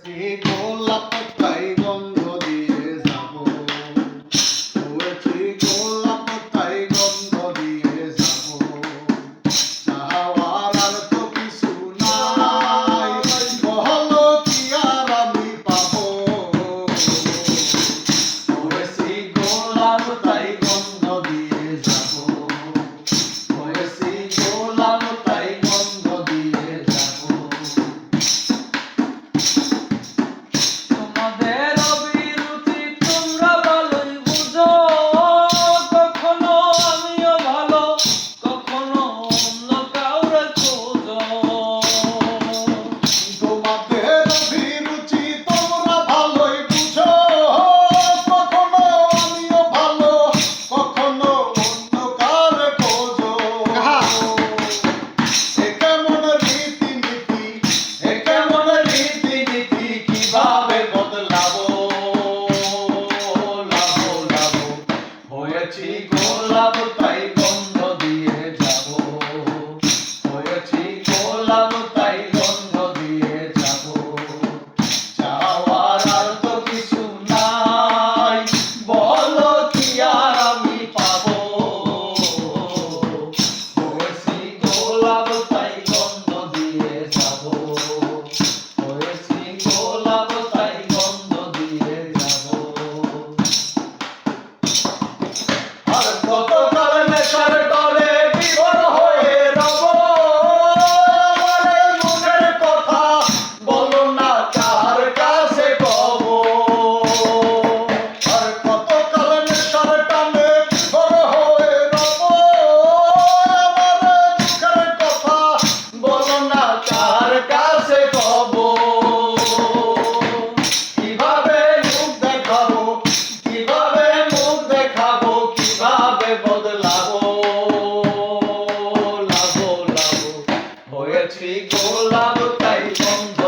হয়েছি গোলাপ পাতায় গন্ধ দিয়ে যাব, হয়েছি গোলাপ পাতায় গন্ধ দিয়ে যাব, চাওয়ার আর তো কিছু নাই, বলো কি আর আমি পাবো। হয়েছি গোলাপ পাতায় গন্ধ দিয়ে যাব, হয়েছি গোলাপ পাতায় গন্ধ দিয়ে যাব। তোমাদের অভিরুচি তোমরা ভালোই বুঝো, কখনো আমিও ভালো, কখনো অন্য কাউরে খোঁজো। তোমাদের অভিরুচি তোমরা ভালোই বুঝো, কখনো আমিও ভালো, কখনো অন্য কার খোঁজো। এ কেমন রীতিনীতি, এ কেমন রীতিনীতি, কিভাবে বদলাবো, লাবো লাবো। হয়েছি গোলাপ তাই গন্ধ দিয়ে যাব, হয়েছি গোলাপ তাই গন্ধ দিয়ে যাব, চাওয়ার আর তো কিছু নাই, বলো কি আর আমি পাবো। হয়েছি গোলাপ তাই গন্ধ দিয়ে যাব, হয়েছি গোলাপ তাই গন্ধ দিয়ে যাব। আর কতকাল নেশার ডরে বিভোর হয়ে রব, আমার এই মনের কথা বলো না কার কাছে কব। আর কতকাল নেশার টানে বিভোর হয়ে রব, আমার মুখের কথা বলো না কার কাছে কব। কিভাবে মুখ দেখাবো, কিভাবে মুখ দেখাবো, কিভাবে বদলাবো, লাবো লাবো। হয়েছি গোলাপ তাই গন্ধ